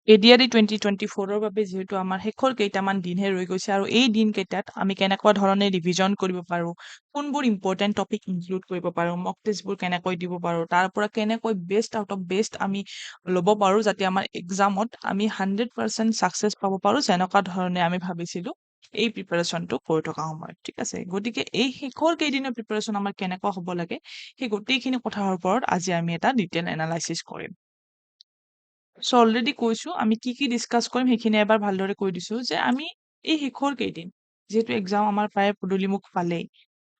ADRE 2024ৰ বাবে যিহেতু আমাৰ শেষৰ কেইটামান দিনহে ৰৈ গৈছে আৰু এই দিনকেইটাত আমি কেনেকুৱা ধৰণে ৰিভিজন কৰিব পাৰো, কোনবোৰ ইম্পৰ্টেণ্ট টপিক ইনক্লুড কৰিব পাৰো, মক টেষ্টবোৰ কেনেকৈ দিব পাৰো, তাৰ পৰা কেনেকৈ বেষ্ট আউট অফ বেষ্ট আমি ল'ব পাৰো যাতে আমাৰ এক্সামত আমি 100% ছাকচেছ পাব পাৰো যেনেকুৱা ধৰণে আমি ভাবিছিলো এই প্ৰিপাৰেশ্যনটো কৰি থকা সময়ত ঠিক আছে। গতিকে এই শেষৰ কেইদিনৰ প্ৰিপাৰেশ্যন আমাৰ কেনেকুৱা হ'ব লাগে সেই গোটেইখিনি কথাৰ ওপৰত আজি আমি এটা ডিটেইল এনালাইচিছ কৰিম। চ' অলৰেডি কৈছো আমি কি ডিছকাছ কৰিম সেইখিনি এবাৰ ভালদৰে কৈ দিছো যে আমি এই শেষৰ কেইদিন যিহেতু এক্সাম আমাৰ প্ৰায় পদূলিমুখ পালেই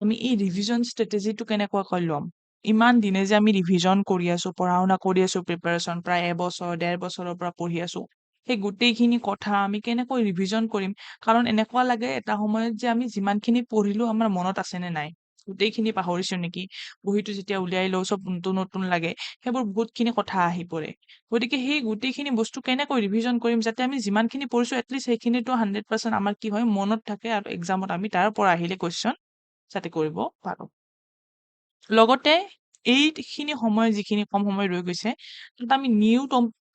আমি এই ৰিভিজন ষ্ট্ৰেটেজিটো কেনেকুৱাকৈ ল'ম। ইমান দিনে যে আমি ৰিভিজন কৰি আছো, পঢ়া শুনা কৰি আছো, প্ৰিপাৰেশ্যন প্ৰায় এবছৰ 1.5 বছৰৰ পৰা পঢ়ি আছো, সেই গোটেইখিনি কথা আমি কেনেকৈ ৰিভিজন কৰিম। কাৰণ এনেকুৱা লাগে এটা সময়ত যে আমি যিমানখিনি পঢ়িলো আমাৰ মনত আছে নে নাই, গোটেইখিনি পাহৰিছো নেকি, বহীটো যেতিয়া উলিয়াই লওঁ চব নতুন নতুন লাগে, সেইবোৰ বহুতখিনি কথা আহি পৰে। গতিকে সেই গোটেইখিনি বস্তু কেনেকৈ ৰিভিজন কৰিম যাতে আমি যিমানখিনি পঢ়িছো এটলিষ্ট সেইখিনিতো 100% আমাৰ কি হয় মনত থাকে আৰু এক্সামত আমি তাৰ পৰা আহিলে কুৱেশ্যন যাতে কৰিব পাৰো। লগতে এইখিনি সময় যিখিনি কম সময় ৰৈ গৈছে তাত আমি নিউ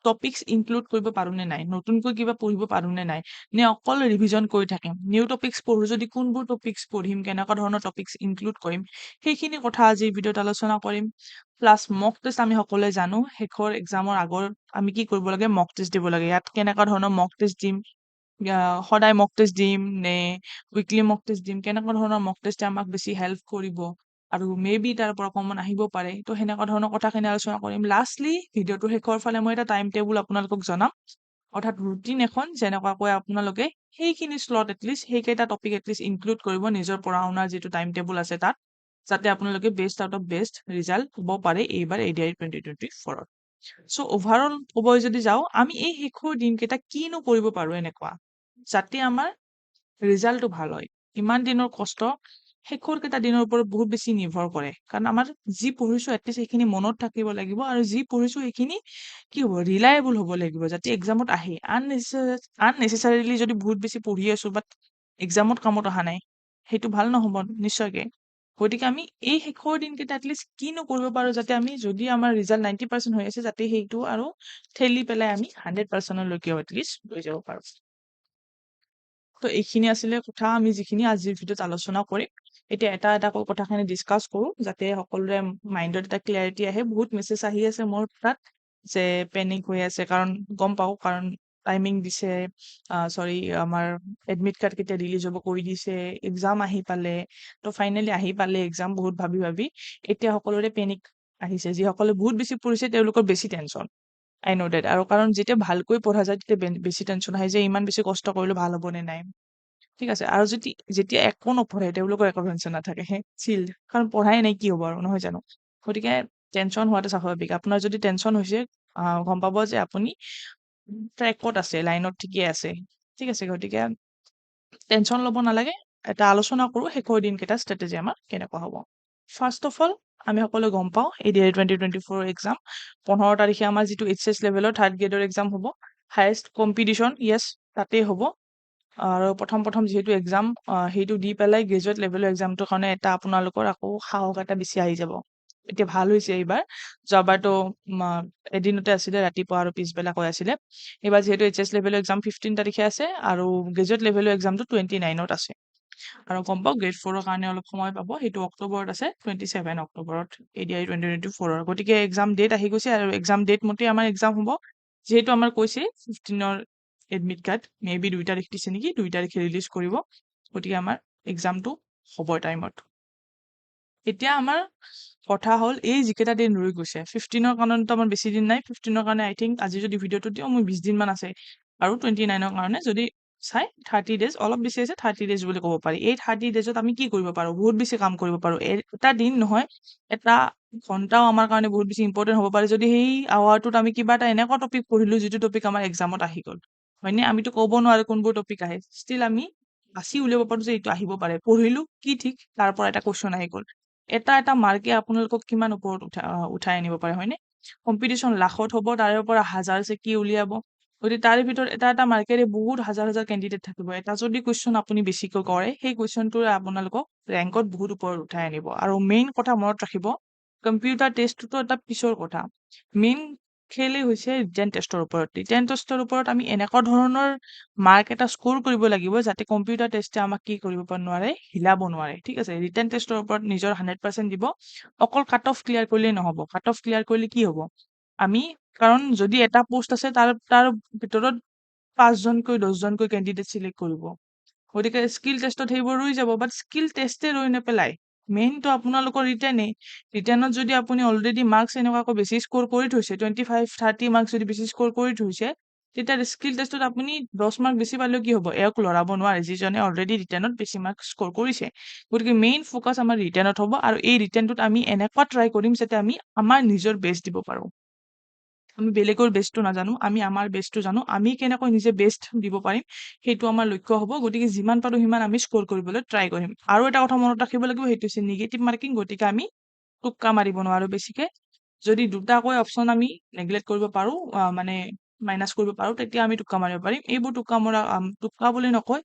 টপিকছ ইনক্লুড কৰিব পাৰো নে নাই, নতুনকৈ কিবা পঢ়িব পাৰো নে নাই, নে অকল ৰিভিজন কৰি থাকিম। নিউ টপিকছ পঢ়ো যদি কোনবোৰ টপিকছ পঢ়িম, কেনেকুৱা ধৰণৰ টপিকছ ইনক্লুড কৰিম, সেইখিনি কথা আজিৰ ভিডিঅ'ত আলোচনা কৰিম। প্লাছ মক টেষ্ট আমি সকলোৱে জানো শেষৰ এক্সামৰ আগৰ আমি কি কৰিব লাগে, মক টেষ্ট দিব লাগে। ইয়াত কেনেকুৱা ধৰণৰ মক টেষ্ট দিম, সদায় মক টেষ্ট দিম নে উইকলি মক টেষ্ট দিম, কেনেকুৱা ধৰণৰ মক টেষ্টে আমাক বেছি হেল্প কৰিব আৰু মে বি তাৰ পৰা কমন আহিব পাৰে। তো সেনেকুৱা ধৰণৰ কথাখিনি আলোচনা কৰিম। লাষ্টলি ভিডিঅ'টোৰ শেষৰ ফালে মই এটা টাইম টেবুল আপোনালোকক জনাম, অৰ্থাৎ ৰুটিন এখন যেনেকুৱাকৈ আপোনালোকে সেইখিনি শ্লট এটলিষ্ট সেইকেইটা টপিক এটলিষ্ট ইনক্লুড কৰিব নিজৰ পঢ়া শুনাৰ যিটো টাইম টেবুল আছে তাত, যাতে আপোনালোকে best out of best result হ'ব পাৰে এইবাৰ এডিআৰই 2024ত। চ' অভাৰঅল ক'ব যদি যাওঁ আমি এই শেষৰ দিনকেইটা কিনো কৰিব পাৰো এনেকুৱা যাতে আমাৰ ৰিজাল্টটো ভাল হয়। ইমান দিনৰ কষ্ট শেষৰ কেইটা দিনৰ ওপৰত বহুত বেছি নিৰ্ভৰ কৰে, কাৰণ আমাৰ যি পঢ়িছো এটলিষ্ট সেইখিনি মনত থাকিব লাগিব আৰু যি পঢ়িছো সেইখিনি কি হ'ব, ৰিলায়েবল হ'ব লাগিব যাতে এক্সামত আহে। আননেচেচাৰিলি যদি বহুত বেছি পঢ়ি আছো বাট এক্সামত কামত অহা নাই সেইটো ভাল নহ'ব নিশ্চয়কে। গতিকে আমি এই শেষৰ দিনকেইটা এটলিষ্ট কিনো কৰিব পাৰো যাতে আমি যদি আমাৰ ৰিজাল্ট 90% হৈ আছে যাতে সেইটো আৰু ঠেলি পেলাই আমি 100%লৈকে এটলিষ্ট লৈ যাব পাৰো। তো এইখিনি আছিলে কথা আমি যিখিনি আজিৰ ভিডিঅ'ত আলোচনা কৰিম। এতিয়া এটা এটাকৈ কথাখিনি ডিছকাছ কৰো যাতে সকলোৰে মাইণ্ডত এটা ক্লিয়াৰিটি আহে। বহুত মেছেজ আহি আছে মোৰ তাত যে পেনিক হৈ আছে, কাৰণ গম পাওঁ কাৰণ টাইমিং দিছে, চৰি আমাৰ এডমিট কাৰ্ড কেতিয়া ৰিলিজ হ'ব কৈ দিছে, এক্সাম আহি পালে, তো ফাইনেলি আহি পালে এক্সাম বহুত ভাবি ভাবি এতিয়া সকলোৰে পেনিক আহিছে। যিসকলে বহুত বেছি পঢ়িছে তেওঁলোকৰ বেছি টেনশ্যন, আই ন' ডেট। আৰু কাৰণ যেতিয়া ভালকৈ পঢ়া যায় তেতিয়া বেছি টেনশ্যন আহে যে ইমান বেছি কষ্ট কৰিলো ভাল হ'ব নে নাই, ঠিক আছে। আৰু যদি যেতিয়া একো নপঢ়ে তেওঁলোকৰ একো টেনশ্যন নাথাকে, চিল, কাৰণ পঢ়াই নাই কি হ'ব আৰু, নহয় জানো। গতিকে টেনশ্যন হোৱাটো স্বাভাৱিক। আপোনাৰ যদি টেনশ্যন হৈছে গম পাব যে আপুনি ট্ৰেকত আছে, লাইনত ঠিকে আছে, ঠিক আছে। গতিকে টেনশ্যন ল'ব নালাগে। এটা আলোচনা কৰো শেষৰ দিনকেইটা ষ্ট্ৰেটেজি আমাৰ কেনেকুৱা হ'ব। ফাৰ্ষ্ট অফ অল আমি সকলোৱে গম পাওঁ এডিআৰই 2024 এক্সাম 15 তাৰিখে আমাৰ যিটো এইচএছ লেভেলৰ থাৰ্ড গ্ৰেডৰ এক্সাম হ'ব, হায়েষ্ট কম্পিটিশ্যন য়েছ তাতেই হ'ব। আৰু প্ৰথম যিহেতু এক্সাম সেইটো দি পেলাই গ্ৰেজুৱেট লেভেলৰ এক্সামটোৰ কাৰণে এটা আপোনালোকৰ আকৌ সাহস এটা বেছি আহি যাব। এতিয়া ভাল হৈছে এইবাৰ, যোৱাবাৰতো এদিনতে আছিলে, ৰাতিপুৱা আৰু পিছবেলা কৈ আছিলে। এইবাৰ যিহেতু এইচএছ লেভেলৰ এক্সাম 15 তাৰিখে আছে আৰু গ্ৰেজুৱেট লেভেলৰ এক্সামটো 29ত আছে। আৰু গম পাওঁ গ্ৰেড 4ৰ কাৰণে অলপ সময় পাব, সেইটো অক্টোবৰত আছে, 27 অক্টোবৰত এডিআৰই 2024। গতিকে এক্সাম ডেট আহি গৈছে আৰু এক্সাম ডেট মতে আমাৰ এক্সাম হ'ব। যিহেতু আমাৰ কৈছে 15ৰ এডমিট কাৰ্ড মে বি 2 তাৰিখ দিছে নেকি, 2 তাৰিখে ৰিলিজ কৰিব। গতিকে আমাৰ এক্সামটো হ'ব টাইমত। এতিয়া আমাৰ কথা হ'ল এই যিকেইটা দিন ৰৈ গৈছে 15ৰ কাৰণেতো আমাৰ বেছি দিন নাই। 15ৰ কাৰণে আই থিংক আজি যদি ভিডিঅ'টো দিওঁ মোৰ 20 দিনমান আছে, আৰু 29ৰ কাৰণে যদি চাই 30 ডেজ, অলপ বেছি আছে, 30 ডেজ বুলি ক'ব পাৰি। এই 30 ডেজত আমি কি কৰিব পাৰো, বহুত বেছি কাম কৰিব পাৰো। এটা দিন নহয়, এটা ঘণ্টাও আমাৰ কাৰণে বহুত বেছি ইম্পৰ্টেণ্ট হ'ব পাৰে যদি সেই আৱাৰটোত আমি কিবা এটা এনেকুৱা টপিক পঢ়িলো যিটো টপিক আমাৰ এক্সামত আহি গ'ল, হয়নে। আমিতো ক'ব নোৱাৰো কোনবোৰ টপিক আহে, ষ্টিল আমি বাছি উলিয়াব পাৰো যে এইটো আহিব পাৰে। পঢ়িলো কি ঠিক তাৰ পৰা এটা কুৱেশ্যন আহি গ'ল, এটা মাৰ্কে আপোনালোকক কিমান ওপৰত উঠাই আনিব পাৰে, হয়নে। কম্পিটিশ্যন লাখত হ'ব, তাৰে পৰা হাজাৰ কি উলিয়াব। গতিকে তাৰে ভিতৰত এটা মাৰ্কেৰে বহুত হাজাৰ হাজাৰ কেণ্ডিডেট থাকিব। এটা যদি কুৱেশ্যন আপুনি বেছিকৈ কৰে সেই কুৱেশ্যনটোৱে আপোনালোকক ৰেংকত বহুত ওপৰত উঠাই আনিব। আৰু মেইন কথা মনত ৰাখিব, কম্পিউটাৰ টেষ্টটোতো এটা পিছৰ কথা, মেইন খেলেই হৈছে ৰিটেন টেষ্টৰ ওপৰত। ৰিটেন টেষ্টৰ ওপৰত আমি এনেকুৱা ধৰণৰ মাৰ্ক এটা স্ক'ৰ কৰিব লাগিব যাতে কম্পিউটাৰ টেষ্টে আমাক কি কৰিব নোৱাৰে, হিলাব নোৱাৰে। ঠিক আছে? ৰিটেন টেষ্টৰ ওপৰত নিজৰ 100% দিব। অকল কাট অফ ক্লিয়াৰ কৰিলেই নহ'ব। কাট অফ ক্লিয়াৰ কৰিলে কি হ'ব? আমি কাৰণ যদি এটা পোষ্ট আছে তাৰ ভিতৰত 5জনকৈ 10জনকৈ কেণ্ডিডেট চিলেক্ট কৰিব। গতিকে স্কিল টেষ্টত সেইবোৰ ৰৈ যাব, বাট স্কিল টেষ্টে ৰৈ নেপেলাই। মেইনটো আপোনালোকৰ ৰিটেনেই। ৰিটেনত যদি আপুনি অলৰেডি মাৰ্কছ এনেকুৱাকৈ বেছি স্ক'ৰ কৰি থৈছে, 25-30 মাৰ্কছ যদি বেছি স্ক'ৰ কৰি থৈছে, তেতিয়া স্কিল টেষ্টত আপুনি 10 মাৰ্ক বেছি পালেও কি হ'ব? এওঁক লৰাব নোৱাৰে, যিজনে অলৰেডি ৰিটেনত বেছি মাৰ্কছ স্ক'ৰ কৰিছে। গতিকে মেইন ফ'কাছ আমাৰ ৰিটেনত হ'ব, আৰু এই ৰিটেনটোত আমি এনেকুৱা ট্ৰাই কৰিম যাতে আমি আমাৰ নিজৰ বেষ্ট দিব পাৰোঁ। আমি বেলেগৰ বেষ্টটো নাজানো, আমি আমাৰ বেষ্টটো জানো। আমি কেনেকৈ নিজে বেষ্ট দিব পাৰিম, সেইটো আমাৰ লক্ষ্য হ'ব। গতিকে যিমান পাৰোঁ সিমান আমি স্ক'ৰ কৰিবলৈ ট্ৰাই কৰিম। আৰু এটা কথা মনত ৰাখিব লাগিব, সেইটো হৈছে নিগেটিভ মাৰ্কিং। গতিকে আমি টোক্কা মাৰিব নোৱাৰোঁ বেছিকে। যদি দুটাকৈ অপচন আমি নেগলেক্ট কৰিব পাৰোঁ, মানে মাইনাছ কৰিব পাৰোঁ, তেতিয়া আমি টোক্কা মাৰিব পাৰিম। এইবোৰ টোক্কা মৰা, টোক্কা বুলি নকয়,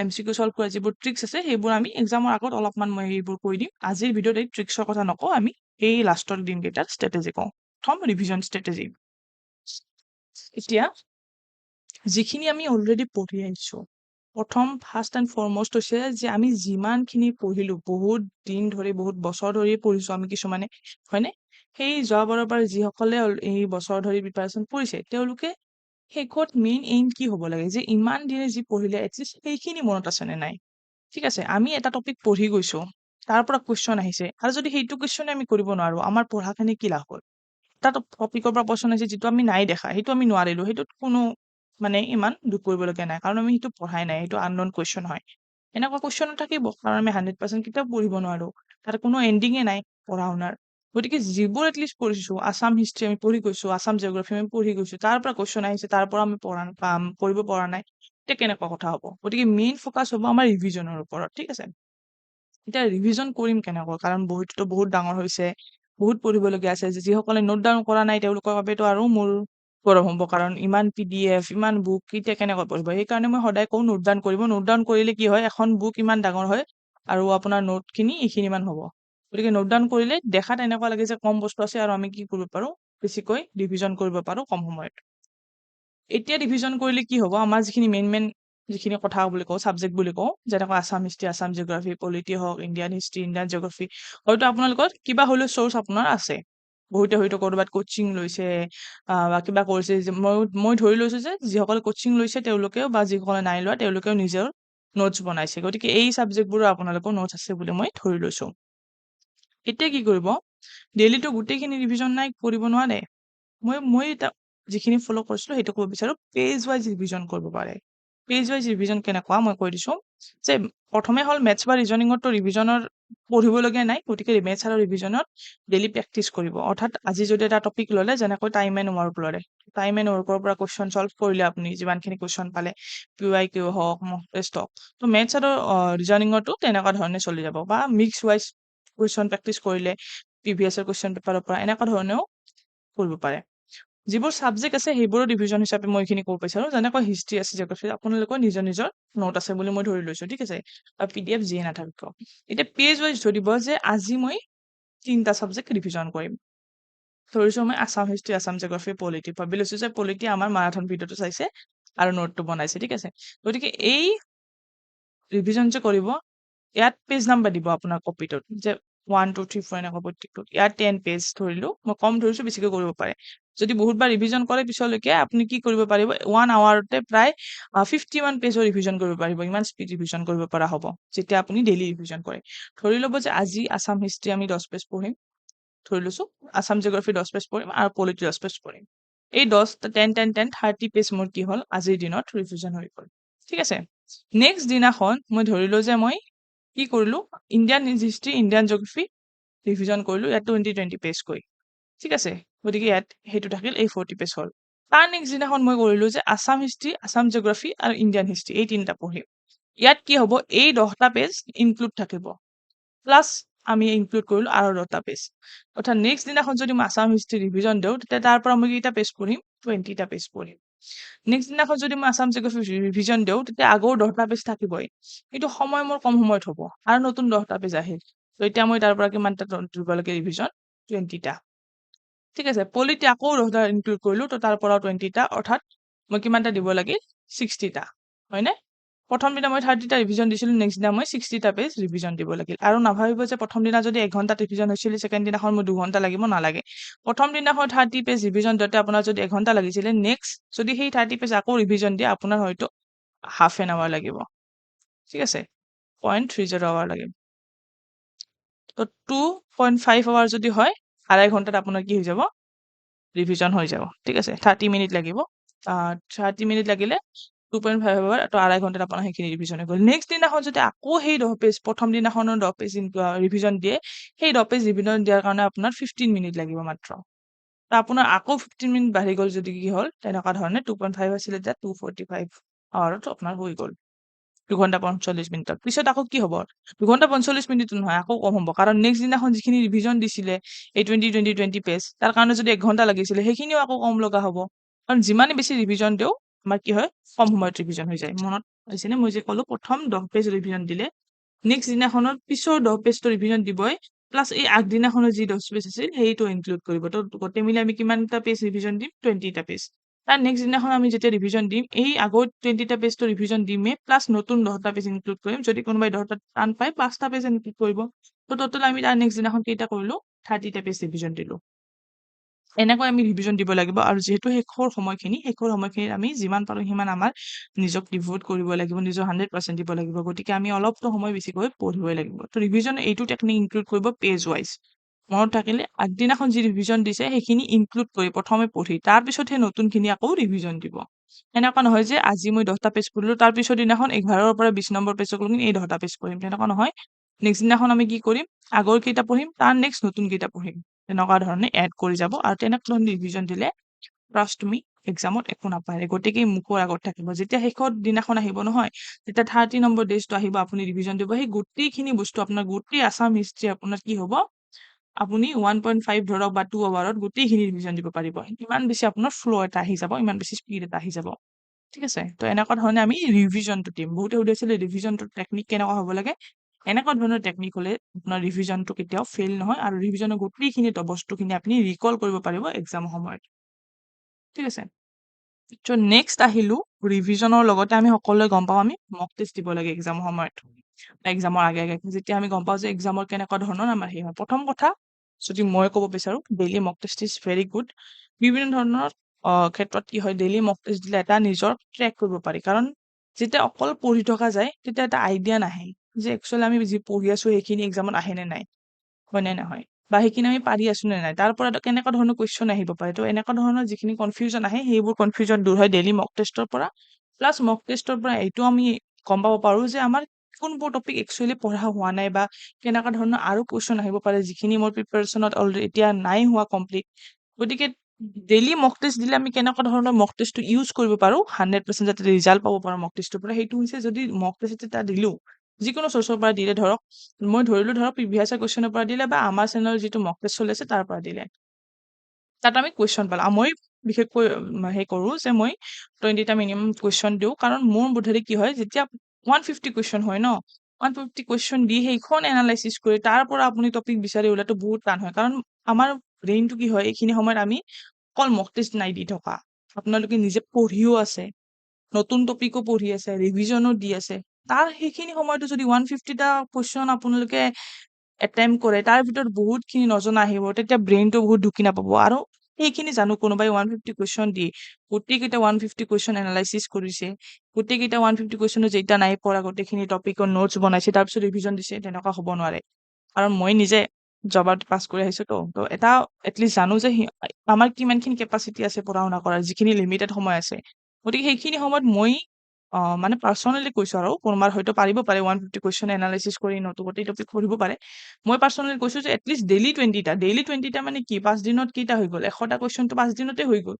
MCQ ছল্ভ কৰা যিবোৰ ট্ৰিক্স আছে, সেইবোৰ আমি এক্সামৰ আগত অলপমান মই সেইবোৰ কৈ দিম। আজিৰ ভিডিঅ'ত এই ট্ৰিক্সৰ কথা নকওঁ, আমি এই লাষ্টৰ দিনকেইটাত ষ্ট্ৰেটেজি কওঁ। প্ৰথম ৰিভিজন ষ্ট্ৰেটেজি। এতিয়া যিখিনি আমি অলৰেডি পঢ়ি আহিছোঁ, প্ৰথম ফাৰ্ষ্ট এণ্ড ফৰমষ্ট হৈছে যে আমি যিমানখিনি পঢ়িলোঁ, বহুত দিন ধৰি, বহুত বছৰ ধৰি পঢ়িছোঁ আমি কিছুমানে, হয়নে? সেই যোৱাবাৰৰ পৰা যিসকলে এই বছৰ ধৰি প্ৰিপাৰেশ্যন কৰিছে, তেওঁলোকে শেষত মেইন এইম কি হ'ব লাগে, যে ইমান দিনে যি পঢ়িলে এটলিষ্ট সেইখিনি মনত আছে নে নাই? ঠিক আছে, আমি এটা টপিক পঢ়ি গৈছোঁ, তাৰ পৰা কুৱেশ্যন আহিছে, আৰু যদি সেইটো কুৱেশ্যনে আমি কৰিব নোৱাৰোঁ, আমাৰ পঢ়াখিনি কি লাভ হ'ল? এটা টপিকৰ পৰা কুৱেশ্যন আহিছে যিটো আমি নাই দেখা, সেইটো আমি নোৱাৰিলোঁ, সেইটোত কোনো মানে ইমান দুখ কৰিবলগীয়া নাই, কাৰণ আমি সেইটো পঢ়াই নাই, সেইটো আনন'ন কুৱেশ্যন হয়। এনেকুৱা কুৱেশ্যনো থাকিব, কাৰণ আমি 100% কেতিয়াও পঢ়িব নোৱাৰোঁ। তাৰ কোনো এণ্ডিঙে নাই পঢ়া শুনাৰ। গতিকে যিবোৰ এটলিষ্ট পঢ়িছোঁ, আছাম হিষ্ট্ৰী আমি পঢ়ি গৈছোঁ, আছাম জিঅ'গ্ৰাফী আমি পঢ়ি গৈছোঁ, তাৰ পৰা কুৱেশ্যন আহিছে, তাৰ পৰা আমি পঢ়িব পৰা নাই, তেতিয়া কেনেকুৱা কথা হ'ব? গতিকে মেইন ফ'কাছ হ'ব আমাৰ ৰিভিজনৰ ওপৰত, ঠিক আছে? এতিয়া ৰিভিজন কৰিম কেনেকৈ? কাৰণ বহীটোতো বহুত ডাঙৰ হৈছে, বহুত পঢ়িবলগীয়া আছে। যিসকলে নোট ডাউন কৰা নাই, তেওঁলোকৰ বাবেতো আৰু মোৰ গৰম হ'ব, কাৰণ ইমান PDF, ইমান বুক কেতিয়া কেনেকৈ পঢ়িব? সেইকাৰণে মই সদায় কওঁ নোট ডাউন কৰিব। নোট ডাউন কৰিলে কি হয়, এখন বুক ইমান ডাঙৰ হয়, আৰু আপোনাৰ নোটখিনি এইখিনিমান হ'ব। গতিকে নোট ডাউন কৰিলে দেখাত এনেকুৱা লাগে যে কম বস্তু আছে, আৰু আমি কি কৰিব পাৰোঁ, বেছিকৈ ৰিভিজন কৰিব পাৰোঁ কম সময়ত। এতিয়া ৰিভিজন কৰিলে কি হ'ব, আমাৰ যিখিনি মেইন যিখিনি কথা বুলি কওঁ, ছাবজেক্ট বুলি কওঁ, যেনেকৈ Assam history, Assam geography, polity হওক, ইণ্ডিয়ান হিষ্ট্ৰী, ইণ্ডিয়ান জিঅ'গ্ৰাফী, হয়তো আপোনালোকৰ কিবা হ'লেও চ'ৰ্চ আপোনাৰ আছে। বহুতে হয়তো ক'ৰবাত কোচিং লৈছে, বা কিবা কৰিছে। যে মই ধৰি লৈছোঁ যে যিসকলে কোচিং লৈছে তেওঁলোকেও, বা যিসকলে নাই লোৱা তেওঁলোকেও নিজৰ নোটছ বনাইছে। গতিকে এই ছাবজেক্টবোৰো আপোনালোকৰ নোটছ আছে বুলি মই ধৰি লৈছোঁ। এতিয়া কি কৰিব, ডেইলিতো গোটেইখিনি ৰিভিজন নাই, কৰিব নোৱাৰে। মই এটা যিখিনি ফ'ল' কৰিছিলোঁ সেইটো ক'ব বিচাৰোঁ, পেজ ৱাইজ ৰিভিজন কৰিব পাৰে। পেজ ৱাইজ ৰিভিজন কেনেকুৱা মই কৈ দিছোঁ, যে প্ৰথমে হ'ল মেথছ বা ৰিজনিঙততো ৰিভিজনৰ পঢ়িবলগীয়া নাই, গতিকে মেথছ আৰু ৰিভিজনত ডেইলি প্ৰেক্টিচ কৰিব। অৰ্থাৎ আজি যদি এটা টপিক ল'লে, যেনেকৈ টাইম এণ্ড ৱৰ্ক ল'লে, টাইম এণ্ড ৱৰ্কৰ পৰা কুৱেশ্যন ছল্ভ কৰিলে আপুনি, যিমানখিনি কুৱেশ্যন পালে, PYQ হওক, মক টেষ্ট হওক, ত' মেথছ আৰু ৰিজনিঙতো তেনেকুৱা ধৰণে চলি যাব, বা মিক্স ৱাইজ কুৱেশ্যন প্ৰেক্টিচ কৰিলে, প্ৰিভিয়াছৰ কুৱেশ্যন পেপাৰৰ পৰা, এনেকুৱা ধৰণেও কৰিব পাৰে। যিবোৰ ছাবজেক্ট আছে সেইবোৰৰ ৰিভিজন হিচাপে মই এইখিনি ক'ব বিচাৰোঁ, যেনেকৈ হিষ্ট্ৰী আছে, জিঅ'গ্ৰাফী, আপোনালোকৰ নিজৰ নিজৰ নোট আছে বুলি মই ধৰি লৈছোঁ, ঠিক আছে? আৰু PDF যিয়ে নাথাকক। এতিয়া পেজ ৱাইজ ধৰিব যে আজি মই 3টা ছাবজেক্ট ৰিভিজন কৰিম। ধৰিছোঁ মই Assam history, Assam geography, polity. ভাবি লৈছোঁ যে পলিটি আমাৰ মাৰাথন ভিডিঅ'টো চাইছে আৰু নোটটো বনাইছে, ঠিক আছে? গতিকে এই ৰিভিজন যে কৰিব, ইয়াত পেজ নাম্বাৰ দিব আপোনাৰ কপিটোত, যে 1 2 3 4 এনেকুৱা প্ৰত্যেকটোত। ইয়াত 10 পেজ ধৰিলোঁ, মই কম ধৰিছোঁ, বেছিকৈ কৰিব পাৰে। যদি বহুতবাৰ ৰিভিজন কৰে পিছলৈকে, আপুনি কি কৰিব পাৰিব, 1 আৱাৰতে প্ৰায় 51 পেজৰ ৰিভিজন কৰিব পাৰিব। ইমান স্পীড ৰিভিজন কৰিব পৰা হ'ব, যেতিয়া আপুনি ডেইলি ৰিভিজন কৰে। ধৰি ল'ব যে আজি আছাম হিষ্ট্ৰী আমি 10 পেজ পঢ়িম, ধৰি লৈছোঁ, আছাম জিঅ'গ্ৰাফী 10 পেজ পঢ়িম, আৰু পলিটি 10 পেজ পঢ়িম। এই 10, 10, 10, 10, 30 পেজ মোৰ কি হ'ল, আজিৰ দিনত ৰিভিজন হৈ গ'ল, ঠিক আছে? নেক্সট দিনাখন মই ধৰিলোঁ যে মই কি কৰিলোঁ, Indian history, Indian geography revision কৰিলোঁ, ইয়াত 20 পেজকৈ, ঠিক আছে? গতিকে ইয়াত সেইটো থাকিল, এই 40 পেজ হ'ল। তাৰ নেক্সট দিনাখন মই কৰিলোঁ যে আছাম হিষ্ট্ৰী, আছাম জিঅ'গ্ৰাফী আৰু ইণ্ডিয়ান হিষ্ট্ৰী, এই 3টা পঢ়িম। ইয়াত কি হ'ব, এই 10টা পেজ ইনক্লুড থাকিব, প্লাছ আমি ইনক্লুড কৰিলোঁ আৰু 10টা পেজ। অৰ্থাৎ নেক্সট দিনাখন যদি মই আছাম হিষ্ট্ৰী ৰিভিজন দিওঁ, তেতিয়া তাৰ পৰা মই কেইটা পেজ পঢ়িম, 20টা পেজ পঢ়িম। নেক্সট দিনাখন যদি মই আছাম জিঅ'গ্ৰাফী ৰিভিজন দিওঁ, তেতিয়া আকৌ 10টা পেজ থাকিবই। কিন্তু সময় মোৰ কম সময়ত হ'ব, আৰু নতুন 10টা পেজ আহিল। ত' এতিয়া মই তাৰ পৰা কিমানটা দিব লাগে ৰিভিজন, 20টা। ঠিক আছে, পলিটি আকৌ 10টা ইনক্লুড কৰিলো, তো তাৰ পৰা 20টা, অৰ্থাৎ মই কিমানটা দিব লাগিল 60টা, হয়নে? প্ৰথম দিনা মই 30টা ৰিভিজন দিছিলো, নেক্সট দিনা মই 60টা পেজ ৰিভিজন দিব লাগিল। আৰু নাভাবিব যে প্ৰথম দিনা যদি 1 ঘণ্টাত ৰিভিজন হৈছিল, ছেকেণ্ড দিনাখন মোৰ 2 ঘণ্টা লাগিব, নালাগে। প্ৰথম দিনাখন 30 পেজ ৰিভিজন দিওঁতে আপোনাৰ যদি 1 ঘণ্টা লাগিছিলে, নেক্সট যদি সেই 30 পেজ আকৌ ৰিভিজন দিয়ে, আপোনাৰ হয়তো হাফ এন আৱাৰ লাগিব। ঠিক আছে, 0.30 আৱাৰ লাগিব। তো 2.5 আৱাৰ যদি হয়, 2.5 ঘণ্টাত আপোনাৰ কি হৈ যাব, ৰিভিজন হৈ যাব। ঠিক আছে, 30 মিনিট লাগিব। 30 মিনিট লাগিলে 2.5 আৱাৰ, তো 2.5 ঘণ্টাত আপোনাৰ সেইখিনি ৰিভিজন হৈ গ'ল। নেক্সট দিনাখন যদি আকৌ সেই 10 পেজ, প্ৰথম দিনাখনৰ 10 পেজ ৰিভিজন দিয়ে, সেই 10 পেজ ৰিভিজন দিয়াৰ কাৰণে আপোনাৰ 15 মিনিট লাগিব মাত্ৰ। তো আপোনাৰ আকৌ 15 মিনিট বাঢ়ি গ'ল, যদি কি হ'ল তেনেকুৱা ধৰণে 2.5 আছিলে, এতিয়া 2.45 আৱাৰত আপোনাৰ হৈ গ'ল, 2 ঘণ্টা 45 মিনিটত। পিছত আকৌ কি হ'ব, 2 ঘণ্টা 45 মিনিট নহয়, আকৌ কম হ'ব, কাৰণ নেক্সট দিনাখন যিখিনি ৰিভিজন দিছিলে এই 20 পেজ, তাৰ কাৰণে যদি 1 ঘণ্টা লাগিছিলে, সেইখিনিও আকৌ কম লগা হ'ব। কাৰণ যিমানে বেছি ৰিভিজন দিওঁ, আমাৰ কি হয়, কম সময়ত ৰিভিজন হৈ যায়। মনত হৈছেনে মই যে ক'লো, প্ৰথম 10 পেজ ৰিভিজন দিলে, নেক্সট দিনাখনৰ পিছৰ 10 পেজটো ৰিভিজন দিবই, প্লাছ এই আগদিনাখনৰ যি 10 পেজ আছিল সেইটো ইনক্লুড কৰিব। তো গোটেই মিলি আমি কিমানটা পেজ ৰিভিজন দিম, 20টা পেজ। তাৰ নেক্সট দিনাখন আমি যেতিয়া ৰিভিজন দিম, এই আগৰ 20টা পেজটো ৰিভিজন দিমেই, প্লাছ নতুন 10টা পেজ ইনক্লুড কৰিম। যদি কোনোবাই 10টা টান পায়, 5টা পেজ ইনক্লুড কৰিব। তো টোটেল আমি তাৰ নেক্সট দিনাখন কেইটা কৰিলো, 30টা পেজ ৰিভিজন দিলো। এনেকৈ আমি ৰিভিজন দিব লাগিব। আৰু যিহেতু শেষৰ সময়খিনিত আমি যিমান পাৰো সিমান আমাৰ নিজক ডিভোট কৰিব লাগিব, নিজৰ 100% দিব লাগিব। গতিকে আমি অলপটো সময় বেছিকৈ পঢ়িবই লাগিব। তো ৰিভিজন এইটো টেকনিক ইনক্লুড কৰিব পেজ ৱাইজ। মনত থাকিলে আগদিনাখন যি ৰিভিজন দিছে সেইখিনি ইনক্লুড কৰি প্ৰথমে পঢ়ি, তাৰপিছতহে নতুনখিনি আকৌ ৰিভিজন দিব। এনেকুৱা নহয় যে আজি মই 10টা পেজ পঢ়িলো, তাৰ পিছৰ দিনাখন 11ৰ পৰা 20 নম্বৰ পেজক লগি এই 10টা পেজ পঢ়িম, তেনেকুৱা নহয়। নেক্সট দিনাখন আমি কি কৰিম, আগৰ কেইটা পঢ়িম, তাৰ নেক্সট নতুন কেইটা পঢ়িম, তেনেকুৱা ধৰণে এড কৰি যাব। আৰু তেনেকুৱা ৰিভিজন দিলে প্লাছ তুমি এক্সামত একো নাপায়, গতিকে মুখৰ আগত থাকিব। যেতিয়া শেষৰ দিনাখন আহিব নহয়, যেতিয়া 30 নম্বৰ ডেজটো আহিব, আপুনি ৰিভিজন দিব, সেই গোটেইখিনি বস্তু আপোনাৰ গোটেই আছাম হিষ্ট্ৰী আপোনাৰ কি হ'ব, আপুনি 1.5 ধৰক বা 2 আৱাৰত গোটেইখিনি ৰিভিজন দিব পাৰিব। ইমান বেছি আপোনাৰ ফ্ল' এটা আহি যাব, ইমান বেছি স্পীড এটা আহি যাব। ঠিক আছে, তো এনেকুৱা ধৰণে আমি ৰিভিজনটো দিম। বহুতে সুধিছিলে ৰিভিজনটোৰ টেকনিক কেনেকুৱা হ'ব লাগে। এনেকুৱা ধৰণৰ টেকনিক হ'লে আপোনাৰ ৰিভিজনটো কেতিয়াও ফেইল নহয়, আৰু ৰিভিজনৰ গোটেইখিনি বস্তুখিনি আপুনি ৰিকল কৰিব পাৰিব এক্সামৰ সময়ত। ঠিক আছে, চ' নেক্সট আহিলো ৰিভিজনৰ লগতে আমি সকলোৱে গম পাওঁ আমি মক টেষ্ট দিব লাগে এক্সামৰ সময়ত, এক্সামৰ আগে আগে। যেতিয়া আমি গম পাওঁ যে এক্সামৰ কেনেকুৱা ধৰণৰ আমাৰ সেই হয়, প্ৰথম কথা যদি মই ক'ব বিচাৰো, daily mock test is very good. বিভিন্ন ধৰণৰ ক্ষেত্ৰত কি হয়, ডেইলি মক টেষ্ট দিলে এটা নিজৰ ট্ৰেক কৰিব পাৰি। কাৰণ যেতিয়া অকল পঢ়ি থকা যায়, তেতিয়া এটা আইডিয়া নাহে যে একচুৱেলি আমি যি পঢ়ি আছো সেইখিনি এক্সামত আহে নে নাই, হয় নে নহয়, বা সেইখিনি আমি পাৰি আছো নে নাই, তাৰ পৰা কেনেকুৱা ধৰণৰ কুৱেশ্যন আহিব পাৰে। তো এনেকুৱা ধৰণৰ যিখিনি কনফিউজন আহে, সেইবোৰ কনফিউজন দূৰ হয় ডেইলি মক টেষ্টৰ পৰা। প্লাছ মক টেষ্টৰ পৰা এইটো আমি গম পাব পাৰো যে আমাৰ কোনবোৰ টপিক একচুৱেলি পঢ়া হোৱা নাই, বা কেনেকুৱা ধৰণৰ আৰু কুৱেশ্যন আহিব পাৰে যিখিনি মোৰ প্ৰিপাৰেশ্যনত অলৰেডি এতিয়া নাই হোৱা কমপ্লিট। গতিকে ডেইলি মক টেষ্ট দিলে আমি কেনেকুৱা ধৰণৰ মক টেষ্টটো ইউজ কৰিব পাৰো 100% যাতে ৰিজাল্ট পাব পাৰো মক টেষ্টৰ পৰা, সেইটো হৈছে যদি মক টেষ্ট এটা দিলো, যিকোনো চ'ৰ্চৰ পৰা দিলে, ধৰক মই ধৰিলো ধৰক প্ৰিভিয়াছ কুৱেশ্যনৰ পৰা দিলে, বা আমাৰ চেনেলৰ যিটো মক টেষ্ট চলি আছে তাৰ পৰা দিলে, তাত আমি কুৱেশ্যন পালোঁ। মই বিশেষকৈ সেই কৰোঁ যে মই 20টা মিনিমাম কুৱেশ্যন দিওঁ, কাৰণ মোৰ বোধেৰে কি হয়, যেতিয়া 150 কুৱেশ্যন হয় ন, 150 কুৱেশ্যন দি সেইখন এনালাইচিছ কৰি তাৰ পৰা আপুনি টপিক বিচাৰি ওলোৱাটো বহুত টান হয়। কাৰণ আমাৰ ব্ৰেইনটো কি হয়, এইখিনি সময়ত আমি অকল মক টেষ্ট নাই দি থকা, আপোনালোকে নিজে পঢ়িও আছে, নতুন টপিকো পঢ়ি আছে, ৰিভিজনো দি আছে। তাৰ সেইখিনি সময়তো যদি 150টা কুৱেশ্যন আপোনালোকে এটেম্প কৰে, তাৰ ভিতৰত বহুতখিনি নজনা আহিব, তেতিয়া ব্ৰেইনটো বহুত ঢুকি নাপাব। আৰু সেইখিনি জানো কোনোবাই 150 কুৱেশ্যন দি গোটেইকেইটা 150 কুৱেশ্যন এনালাইচিছ কৰিছে, গোটেইকেইটা 150 কুৱেশ্যনৰ যেইটা নাই পৰা গোটেইখিনি টপিকৰ নোটছ বনাইছে, তাৰপিছত ৰিভিজন দিছে, তেনেকুৱা হ'ব নোৱাৰে। কাৰণ মই নিজে জবত পাছ কৰি আহিছো, তো এটা এটলিষ্ট জানো যে আমাৰ কিমানখিনি কেপাচিটি আছে পঢ়া শুনা কৰাৰ, যিখিনি লিমিটেড সময় আছে। গতিকে সেইখিনি সময়ত মই মানে পাৰ্চনেলি কৈছো, আৰু কোনোবাৰ হয়তো পাৰিব পাৰে 150 কুৱেশ্যন এনালাইচিছ কৰি নতুন গোটেই টপিক পঢ়িব পাৰে। মই পাৰ্চনেলি কৈছো যে এটলিষ্ট ডেইলি 20টা মানে কি, 5 দিনত কেইটা হৈ গ'ল, 100টা কুৱেশ্যনটো 5 দিনতে হৈ গ'ল,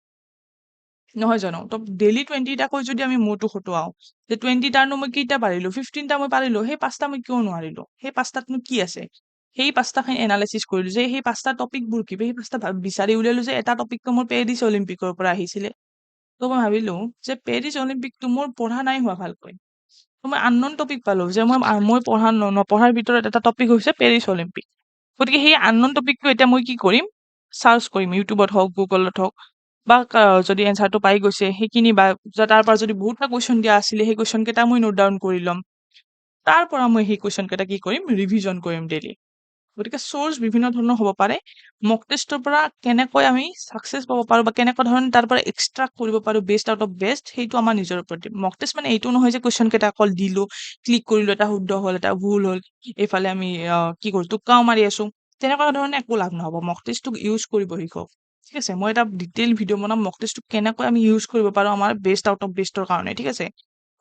নহয় জানো? তো ডেইলি 20টাকৈ যদি আমি মূৰটো খটুৱাও, যে 20টাৰনো মই কেইটা পাৰিলো, 15টা মই পাৰিলো, সেই 5টা মই কিয় নোৱাৰিলো, সেই 5টাতনো কি আছে, সেই 5টাখিনি এনালাইচিছ কৰিলো যে সেই 5টা টপিকবোৰ কি, সেই 5টা বিচাৰি উলিয়ালো যে এটা টপিকটো মোৰ পেৰিছ অলিম্পিকৰ পৰা আহিছিলে। তো মই ভাবিলো যে পেৰিছ অলিম্পিকটো মোৰ পঢ়া নাই হোৱা ভালকৈ, তো মই আননন টপিক পালো, যে মই পঢ়া নপঢ়াৰ ভিতৰত এটা টপিক হৈছে পেৰিছ অলিম্পিক। গতিকে সেই আননন টপিকটো এতিয়া মই কি কৰিম, চাৰ্চ কৰিম ইউটিউবত হওক গুগলত হওক বা যদি এনচাৰটো পাই গৈছে সেইখিনি বা তাৰ পৰা যদি বহুতটা কুৱেশ্যন দিয়া আছিলে সেই কুৱেশ্যন কেইটা মই নোট ডাউন কৰি ল'ম তাৰ পৰা মই সেই কুৱেশ্যন কেইটা কি কৰিম ৰিভিজন কৰিম ডেইলি গতিকে চ'ৰ্চ বিভিন্ন ধৰণৰ হ'ব পাৰে মক টেষ্টৰ পৰা কেনেকৈ আমি ছাকচেছ পাব পাৰোঁ বা কেনেকুৱা ধৰণে তাৰ পৰা এক্সট্ৰাক্ট কৰিব পাৰোঁ বেষ্ট আউট অফ বেষ্ট সেইটো আমাৰ নিজৰ ওপৰত মক টেষ্ট মানে এইটো নহয় যে কুৱেশ্যন কেইটা অকল দিলোঁ ক্লিক কৰিলোঁ এটা শুদ্ধ হ'ল এটা ভুল হ'ল এইফালে আমি কি কৰোঁ টোক্কাও মাৰি আছোঁ তেনেকুৱা ধৰণে একো লাভ নহ'ব মক টেষ্টটোক ইউজ কৰিব শিকক ঠিক আছে মই এটা ডিটেইল ভিডিঅ' বনাম মক টেষ্টটো কেনেকৈ আমি ইউজ কৰিব পাৰোঁ আমাৰ বেষ্ট আউট অফ বেষ্টৰ কাৰণে ঠিক আছে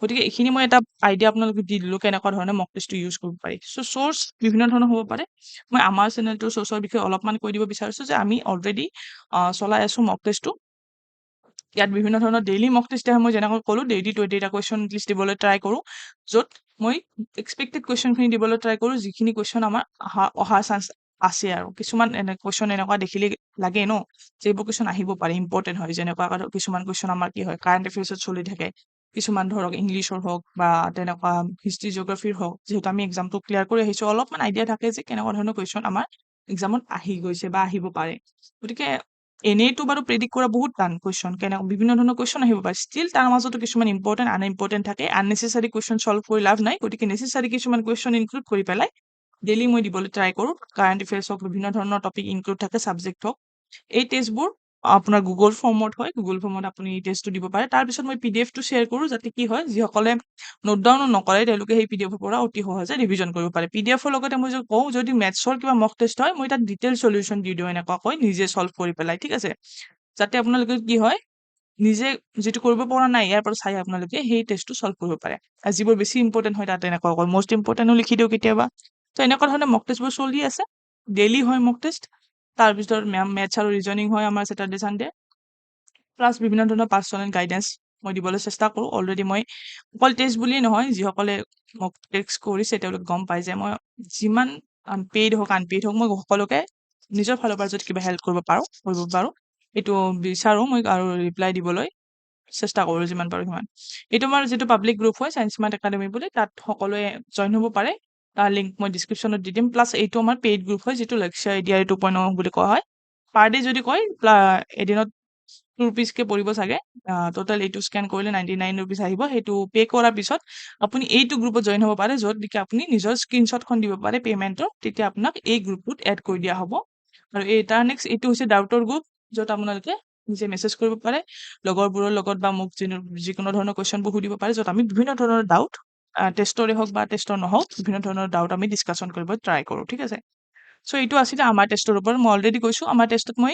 গতিকে এইখিনি মই এটা আইডিয়া আপোনালোকে দি দিলোঁ কেনেকুৱা ধৰণে মক টেষ্টটো ইউজ কৰিব পাৰি চ' চ'ৰ্চ বিভিন্ন ধৰণৰ হ'ব পাৰে মই আমাৰ চেনেলটোৰ চ'ৰ্চৰ বিষয়ে অলপমান কৈ দিব বিচাৰিছোঁ যে আমি অলৰেডি চলাই আছোঁ মক টেষ্টটো ইয়াত বিভিন্ন ধৰণৰ ডেইলি মক টেষ্ট মই যেনেকৈ ক'লোঁ ডেইলি 20টা কুৱেশ্যন লিষ্ট দিবলৈ ট্ৰাই কৰোঁ য'ত মই এক্সপেক্টেড কুৱেশ্যনখিনি দিবলৈ ট্ৰাই কৰোঁ যিখিনি কুৱেশ্যন আমাৰ অহাৰ চান্স আছে আৰু কিছুমান কুৱেশ্যন এনেকুৱা দেখিলে লাগে ন যে এইবোৰ কুৱেশ্যন আহিব পাৰে ইম্পৰ্টেণ্ট হয় যেনেকুৱা কিছুমান কুৱেশ্যন আমাৰ কি হয় কাৰেণ্ট এফেয়াৰ্ছত চলি থাকে কিছুমান ধৰক ইংলিছৰ হওক বা তেনেকুৱা হিষ্ট্ৰী জিঅ'গ্ৰাফীৰ হওক যিহেতু আমি এক্সামটো ক্লিয়াৰ কৰি আহিছোঁ অলপমান আইডিয়া থাকে যে কেনেকুৱা ধৰণৰ কুৱেশ্যন আমাৰ এক্সামত আহি গৈছে বা আহিব পাৰে গতিকে এনেইতো বাৰু প্ৰেডিক্ট কৰা বহুত টান কুৱেশ্যন বিভিন্ন ধৰণৰ কুৱেশ্যন আহিব পাৰে ষ্টিল তাৰ মাজতো কিছুমান ইম্পৰ্টেণ্ট আনইম্পৰ্টেণ্ট থাকে আননেচেচাৰী কুৱেশ্যন চল্ভ কৰি লাভ নাই গতিকে নেচেচাৰী কিছুমান কুৱেশ্যন ইনক্লুড কৰি পেলাই ডেইলি মই দিবলৈ ট্ৰাই কৰোঁ কাৰেণ্ট এফেয়াৰ্ছ হওক বিভিন্ন ধৰণৰ টপিক ইনক্লুড থাকে ছাবজেক্ট হওক এই টেষ্টবোৰ আপোনাৰ গুগল ফৰ্মত হয় গুগল ফৰ্মত আপুনি এই টেষ্টটো দিব পাৰে তাৰপিছত মই পিডিএফটো শ্বেয়াৰ কৰোঁ যাতে কি হয় যিসকলে নোট ডাউনো নকৰে তেওঁলোকে সেই পিডিএফৰ পৰা অতি সহজে ৰিভিজন কৰিব পাৰে পিডিএফৰ লগতে মই যদি কওঁ যদি মেথছৰ কিবা মক টেষ্ট হয় মই তাত ডিটেইল চলিউশ্যন দি দিওঁ এনেকুৱাকৈ নিজে চল্ভ কৰি পেলাই ঠিক আছে যাতে আপোনালোকে কি হয় নিজে যিটো কৰিব পৰা নাই ইয়াৰ পৰা চাই আপোনালোকে সেই টেষ্টটো চল্ভ কৰিব পাৰে আৰু যিবোৰ বেছি ইম্পৰ্টেণ্ট হয় তাত এনেকুৱাকৈ মষ্ট ইম্পৰ্টেণ্টো লিখি দিওঁ কেতিয়াবা তো এনেকুৱা ধৰণে মক টেষ্টবোৰ চলি আছে ডেইলি হয় মক টেষ্ট তাৰপিছত মেথছ আৰু ৰিজনিং হয় আমাৰ ছেটাৰডে চানডে প্লাছ বিভিন্ন ধৰণৰ পাৰ্চনেল গাইডেঞ্চ মই দিবলৈ চেষ্টা কৰোঁ অলৰেডি মই অকল টেষ্ট বুলিয়েই নহয় যিসকলে মোক টেক্সট কৰিছে তেওঁলোকে গম পায় যে মই যিমান পেইড হওক আনপেইড হওক মই সকলোকে নিজৰ ফালৰ পৰা যদি কিবা হেল্প কৰিব পাৰোঁ এইটো বিচাৰোঁ মই আৰু ৰিপ্লাই দিবলৈ চেষ্টা কৰোঁ যিমান পাৰোঁ সিমান এইটো আমাৰ যিটো পাব্লিক গ্ৰুপ হয় চায়েন্স স্মাৰ্ট একাডেমি বুলি তাত সকলোৱে জইন হ'ব পাৰে তাৰ লিংক মই ডিছক্ৰিপশ্যনত দি দিম প্লাছ এইটো আমাৰ পেইড গ্ৰুপ হয় যিটো লক্ষ্য এডিআৰ 2.0 বুলি কোৱা হয় পাৰ ডে যদি কয় এদিনত 2 ৰুপিজকে পৰিব চাগে টোটেল এইটো স্কেন কৰিলে 99 ৰুপিজ আহিব সেইটো পে' কৰাৰ পিছত আপুনি এইটো গ্ৰুপত জইন হ'ব পাৰে য'ত নেকি আপুনি নিজৰ স্ক্ৰীনশ্বটখন দিব পাৰে পে'মেণ্টৰ তেতিয়া আপোনাক এই গ্ৰুপটোত এড কৰি দিয়া হ'ব আৰু তাৰ নেক্সট এইটো হৈছে ডাউটৰ গ্ৰুপ য'ত আপোনালোকে নিজে মেছেজ কৰিব পাৰে লগৰবোৰৰ লগত বা মোক যিকোনো ধৰণৰ কুৱেশ্যনবোৰ সুধিব পাৰে য'ত আমি বিভিন্ন ধৰণৰ ডাউট টেষ্টৰে হওক বা টেষ্টৰ নহওক বিভিন্ন ধৰণৰ ডাউট আমি ডিছকাশ্যন কৰিব ট্ৰাই কৰোঁ ঠিক আছে চ' এইটো আছিলে আমাৰ টেষ্টৰ ওপৰত মই অলৰেডি কৈছোঁ আমাৰ টেষ্টত মই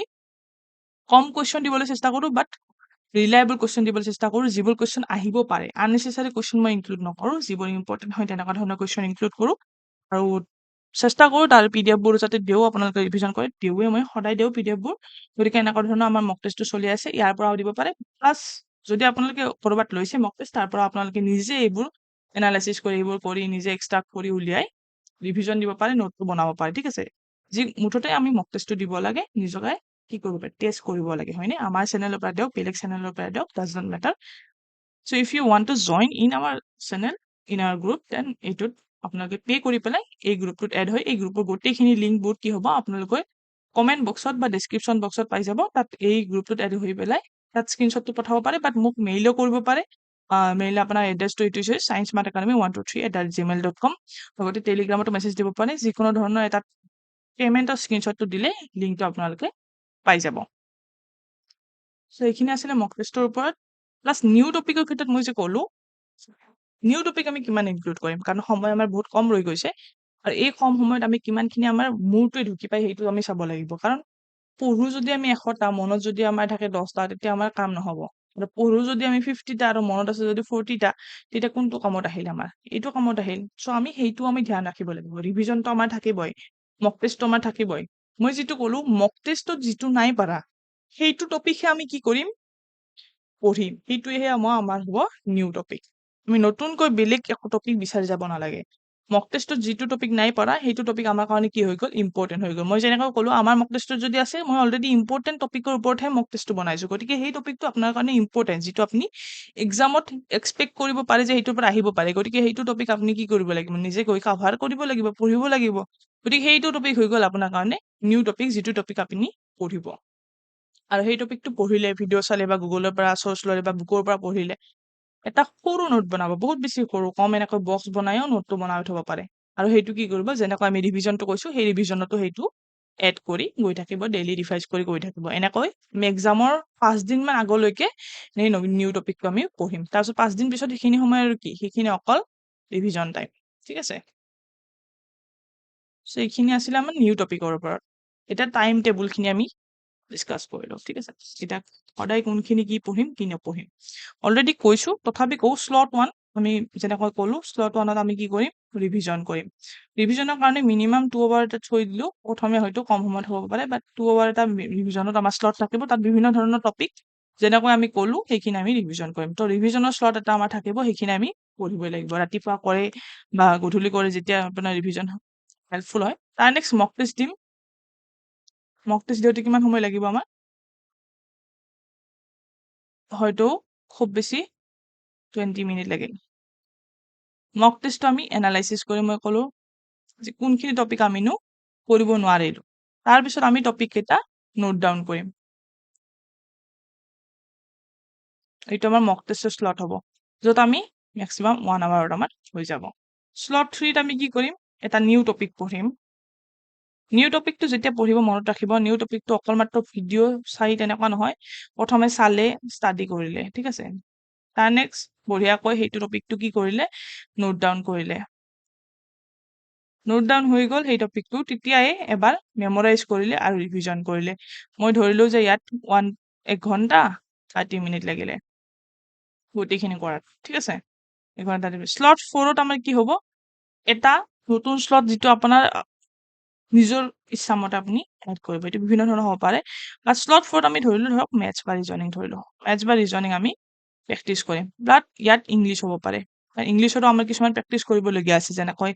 কম কুৱেশ্যন দিবলৈ চেষ্টা কৰোঁ বাট ৰিলায়েবল কুৱেশ্যন দিবলৈ চেষ্টা কৰোঁ যিবোৰ কুৱেশ্যন আহিব পাৰে আননেচেচাৰী কুৱেশ্যন মই ইনক্লুড নকৰোঁ যিবোৰ ইম্পৰ্টেণ্ট হয় তেনেকুৱা ধৰণৰ কুৱেশ্যন ইনক্লুড কৰোঁ আৰু চেষ্টা কৰোঁ তাৰ পিডিএফবোৰ যাতে দিওঁ আপোনালোকে ৰিভিজন কৰে দিওঁৱে মই সদায় দিওঁ পিডিএফবোৰ গতিকে এনেকুৱা ধৰণৰ আমাৰ মক টেষ্টটো চলি আছে ইয়াৰ পৰাও দিব পাৰে প্লাছ যদি আপোনালোকে ক'ৰবাত লৈছে মক টেষ্ট তাৰ পৰা আপোনালোকে নিজে এইবোৰ এনালাইচিছ কৰি এইবোৰ কৰি নিজে এক্সট্ৰাক্ট কৰি উলিয়াই ৰিভিজন দিব পাৰে নোটটো বনাব পাৰে ঠিক আছে মুঠতে আমি মক টেষ্টটো দিব লাগে নিজকে কি কৰিব পাৰে টেষ্ট কৰিব লাগে হয়নে আমাৰ চেনেলৰ পৰা দিয়ক বেলেগ চেনেলৰ পৰা দিয়ক does not matter so' if you want to join in our channel in our group then এইটোত আপোনালোকে পে' কৰি পেলাই এই গ্ৰুপটোত এড হয় এই গ্ৰুপৰ গোটেইখিনি লিংকবোৰ কি হ'ব আপোনালোকে কমেণ্ট বক্সত বা ডেছক্ৰিপশ্যন বক্সত পাই যাব তাত এই গ্ৰুপটোত এড হৈ পেলাই তাত স্ক্ৰীনশ্বটটো পঠাব পাৰে বাট মোক মেইলো কৰিব পাৰে মেইল আপোনাৰ এড্ৰেছটো এইটো হৈছে sciencemartacademy123@gmail.com লগতে টেলিগ্ৰামতো মেছেজ দিব পাৰে যিকোনো ধৰণৰ এটা পে'মেণ্টৰ স্ক্ৰীনশ্বটটো দিলে লিংকটো আপোনালোকে পাই যাব চ' এইখিনি আছিলে মক টেষ্টৰ ওপৰত প্লাছ নিউ টপিকৰ ক্ষেত্ৰত মই যে ক'লোঁ নিউ টপিক আমি কিমান ইনক্লুড কৰিম কাৰণ সময় আমাৰ বহুত কম ৰৈ গৈছে আৰু এই কম সময়ত আমি কিমানখিনি আমাৰ মূৰটোৱে ঢুকি পাই সেইটো আমি চাব লাগিব কাৰণ পঢ়ো যদি আমি 100টা মনত যদি আমাৰ থাকে 10টা তেতিয়া আমাৰ কাম নহ'ব আৰু পঢ়ো যদি আমি 50টা আৰু মনত আছে যদি 40টা তেতিয়া কোনটো কামত আহিল আমাৰ এইটো কামত আহিল চ' আমি সেইটো আমি ধ্যান ৰাখিব লাগিব ৰিভিজনটো আমাৰ থাকিবই মক টেষ্টটো আমাৰ থাকিবই মই যিটো ক'লোঁ মক টেষ্টত যিটো নাই পাৰা সেইটো টপিকহে আমি কি কৰিম পঢ়িম সেইটোৱেহে আমাৰ হ'ব নিউ টপিক আমি নতুনকৈ বেলেগ একো টপিক বিচাৰি যাব নালাগে মক টেষ্টত যিটো টপিক নাই পৰা সেইটো টপিক আমাৰ কাৰণে কি হৈ গ'ল ইম্পৰ্টেণ্ট হৈ গ'ল মই যেনেকৈ ক'লো আমাৰ মক টেষ্টত যদি আছে মই অলৰেডি ইম্পৰ্টেণ্ট টপিকৰ ওপৰতহে মক টেষ্টটো বনাইছো গতিকে সেই টপিকটো আপোনাৰ কাৰণে ইম্পৰ্টেণ্ট যিটো আপুনি এক্সামত এক্সপেক্ট কৰিব পাৰে যে সেইটোৰ পৰা আহিব পাৰে গতিকে সেইটো টপিক আপুনি কি কৰিব লাগিব নিজে গৈ কাভাৰ কৰিব লাগিব পঢ়িব লাগিব গতিকে সেইটো টপিক হৈ গ'ল আপোনাৰ কাৰণে নিউ টপিক যিটো টপিক আপুনি পঢ়িব আৰু সেই টপিকটো পঢ়িলে ভিডিঅ' চালে বা গুগলৰ পৰা চ'ৰ্চ ল'লে বা বুকৰ পৰা পঢ়িলে এটা সৰু নোট বনাব বহুত বেছি সৰু কম এনেকৈ বক্স বনায়ও নোটটো বনাই থব পাৰে আৰু সেইটো কি কৰিব যেনেকৈ আমি ৰিভিজনটো কৈছো সেই ৰিভিজনতো সেইটো এড কৰি গৈ থাকিব ডেইলি ৰিভাইজ কৰি গৈ থাকিব এনেকৈ আমি এক্সামৰ 5 দিন মান আগলৈকে এই নিউ টপিকটো আমি পঢ়িম তাৰপিছত 5 দিন পিছত সেইখিনি সময় আৰু কি সেইখিনি অকল ৰিভিজন টাইম ঠিক আছে সো এইখিনি আছিলে আমাৰ নিউ টপিকৰ ওপৰত এটা টাইম টেবুলখিনি আমি ডিসকাস কৰিলো ঠিক আছে এটা সদায় কোনখিনি কি পঢ়িম কি নপঢ়িম অলৰেডি কৈছো তথাপি কও স্লট 1 আমি যেনেকৈ ক'লো স্লট 1ত আমি কি কৰিম ৰিভিজন কৰিম ৰিভিজনৰ কাৰণে মিনিমাম 2 আৱাৰ এটা থৈ দিলো প্ৰথমে হয়তো কম সময়ত হ'ব পাৰে বাট 2 আৱাৰ এটা ৰিভিজনত আমাৰ স্লট থাকিব তাত বিভিন্ন ধৰণৰ টপিক যেনেকৈ আমি ক'লো সেইখিনি আমি ৰিভিজন কৰিম তো ৰিভিজনৰ স্লট এটা আমাৰ থাকিব সেইখিনি আমি পঢ়িবই লাগিব ৰাতিপুৱা কৰে বা গধূলি কৰে যেতিয়া আপোনাৰ ৰিভিজন হেল্পফুল হয় তাৰ নেক্সট মক টেষ্ট দিম মক টেষ্ট দিওঁতে কিমান সময় লাগিব আমাৰ হয়তো খুব বেছি 20 মিনিট লাগে মক টেষ্টটো আমি এনালাইসিস কৰি মই ক'লো যে কোনখিনি টপিক আমিনো কৰিব নোৱাৰিলো তাৰ পিছত আমি টপিক কেইটা নোট ডাউন কৰিম এইটো আমাৰ মক টেষ্টৰ স্লট হ'ব য'ত আমি ম্যাক্সিমাম 1 আৱাৰত আমাৰ হৈ যাব স্লট 3ত আমি কি কৰিম এটা নিউ টপিক পঢ়িম নিউ টপিকটো যেতিয়া পঢ়িব মনত ৰাখিব নিউ টপিকটো অকল মাত্ৰ ভিডিঅ' চাই তেনেকুৱা নহয় প্ৰথমে চালে ষ্টাডি কৰিলে ঠিক আছে তাৰ নেক্সট বঢ়িয়াকৈ সেইটো টপিকটো কি কৰিলে নোট ডাউন কৰিলে নোট ডাউন হৈ গ'ল সেই টপিকটো তেতিয়াই এবাৰ মেমৰাইজ কৰিলে আৰু ৰিভিজন কৰিলে মই ধৰিলো যে ইয়াত 1 ঘন্টা 30 মিনিট লাগিলে গোটেইখিনি কৰাত ঠিক আছে 1 ঘন্টা 30 স্লট 4ত আমাৰ কি হ'ব এটা নতুন স্লট যিটো আপোনাৰ নিজৰ ইচ্ছামতে আপুনি এড কৰিব এইটো বিভিন্ন ধৰণৰ হ'ব পাৰে বা স্লট 4ত আমি ধৰিলো ধৰক মেথছ বা ৰিজনিং ধৰিলো মেথছ বা ৰিজনিং আমি প্ৰেক্টিছ কৰিম বাট ইয়াত ইংলিছ হ'ব পাৰে ইংলিছতো আমাৰ কিছুমান প্ৰেক্টিছ কৰিবলগীয়া আছে যেনেকৈ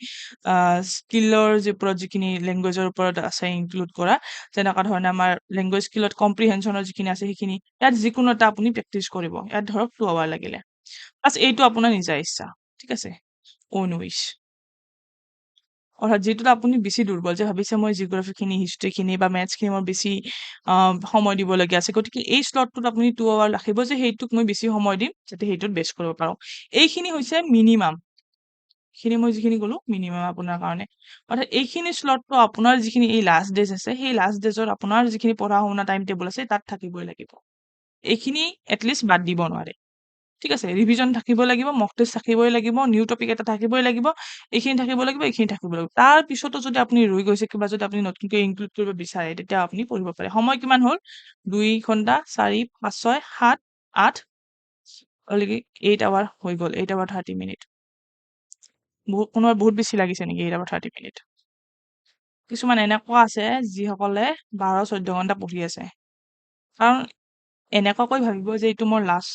স্কিলৰ ওপৰত যিখিনি লেংগুৱেজৰ ওপৰত আছে ইনক্লুড কৰা যেনেকুৱা ধৰণে আমাৰ লেংগুৱেজ স্কিলত কম্প্ৰিহেনশ্যনৰ যিখিনি আছে সেইখিনি ইয়াত যিকোনো এটা আপুনি প্ৰেক্টিছ কৰিব ইয়াত ধৰক 2 আৱাৰ লাগিলে বাছ এইটো আপোনাৰ নিজা ইচ্ছা ঠিক আছে own wish অৰ্থাৎ যিটোত আপুনি বেছি দুৰ্বল যে ভাবিছে মই জিঅ'গ্ৰাফিখিনি হিষ্ট্ৰীখিনি বা মেথছখিনি মোৰ বেছি সময় দিবলগীয়া আছে গতিকে এই স্লটটোত আপুনি 2 আৱাৰ ৰাখিব যে সেইটোক মই বেছি সময় দিম যাতে সেইটোত বেষ্ট কৰিব পাৰোঁ এইখিনি হৈছে মিনিমাম এইখিনি মই যিখিনি ক'লো মিনিমাম আপোনাৰ কাৰণে অৰ্থাৎ এইখিনি স্লটটো আপোনাৰ যিখিনি এই লাষ্ট ডেজ আছে সেই লাষ্ট ডেজত আপোনাৰ যিখিনি পঢ়া শুনা টাইম টেবুল আছে তাত থাকিবই লাগিব এইখিনি এটলিষ্ট বাদ দিব নোৱাৰে ঠিক আছে ৰিভিজন থাকিব লাগিব মক টেষ্ট থাকিবই লাগিব নিউ টপিক এটা থাকিবই লাগিব এইখিনি থাকিব লাগিব এইখিনি থাকিব লাগিব তাৰ পিছতো যদি আপুনি ৰৈ গৈছে কিবা যদি আপুনি নতুনকৈ ইনক্লুড কৰিব বিচাৰে তেতিয়া আপুনি পঢ়িব পাৰে সময় কিমান হ'ল 2 ঘন্টা 4 5 6 7 8 অলৰেডি 8 আৱাৰ হৈ গ'ল 8 আৱাৰ 30 মিনিট কোনোবাৰ বহুত বেছি লাগিছে নেকি 8 আৱাৰ 30 মিনিট কিছুমান এনেকুৱা আছে যিসকলে 12-14 ঘন্টা পঢ়ি আছে কাৰণ এনেকুৱাকৈ ভাবিব যে এইটো মোৰ লাষ্ট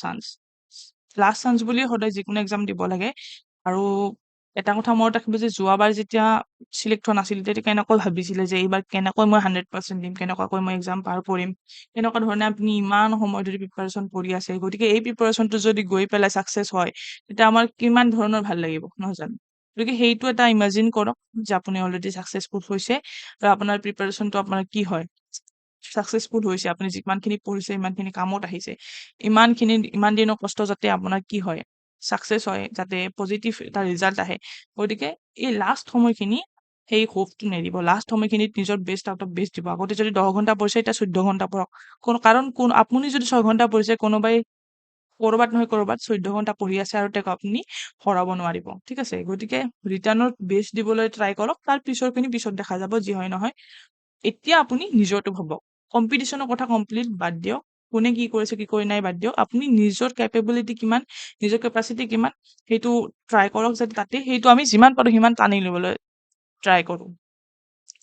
চান্স বুলি সদায় যিকোনো এক্সাম দিব লাগে আৰু এটা কথা মনত ৰাখিব যে যোৱাবাৰ যেতিয়া চিলেক্ট হোৱা নাছিল তেতিয়া কেনেকৈ ভাবিছিলে যে এইবাৰ কেনেকৈ মই 100% দিম কেনেকুৱাকৈ মই এক্সাম পাৰ কৰিম এনেকুৱা ধৰণে আপুনি ইমান সময় ধৰি প্ৰিপাৰেশ্যন কৰি আছে গতিকে এই প্ৰিপাৰেশ্যনটো যদি গৈ পেলাই ছাকচেছ হয় তেতিয়া আমাৰ কিমান ধৰণৰ ভাল লাগিব নহয় জানো গতিকে সেইটো এটা ইমাজিন কৰক যে আপুনি অলৰেডি ছাকচেছফুল হৈছে আৰু আপোনাৰ প্ৰিপাৰেশ্যনটো আপোনাৰ কি হয় ছাকচেছফুল হৈছে আপুনি যিমানখিনি পঢ়িছে ইমানখিনি কামত আহিছে ইমান দিনৰ কষ্ট যাতে আপোনাৰ কি হয় ছাকচেছ হয় যাতে পজিটিভ এটা ৰিজাল্ট আহে গতিকে এই লাষ্ট সময়খিনি সেই হোপটো নেৰিব লাষ্ট সময়খিনিত নিজৰ বেষ্ট আউট অফ বেষ্ট দিব আগতে যদি 10 ঘন্টা পঢ়িছে এতিয়া 14 ঘন্টা পঢ়ক কাৰণ আপুনি যদি 6 ঘন্টা পঢ়িছে কোনোবাই কৰবাত নহয় কৰবাত 14 ঘন্টা পঢ়ি আছে আৰু তেওঁক আপুনি হৰাব নোৱাৰিব ঠিক আছে গতিকে ৰিটাৰ্ণৰ বেষ্ট দিবলৈ ট্ৰাই কৰক তাৰ পিছৰখিনি পিছত দেখা যাব যি হয় নহয় এতিয়া আপুনি নিজৰটো ভাবক কম্পিটিশ্যনৰ কথা কমপ্লিট বাদ দিয়ক কোনে কি কৰিছে কি কৰি নাই বাদ দিয়ক আপুনি নিজৰ কেপেবিলিটি কিমান নিজৰ কেপাচিটি কিমান সেইটো ট্ৰাই কৰক যাতে তাতে সেইটো আমি যিমান পাৰো সিমান টানি ল'বলৈ ট্ৰাই কৰোঁ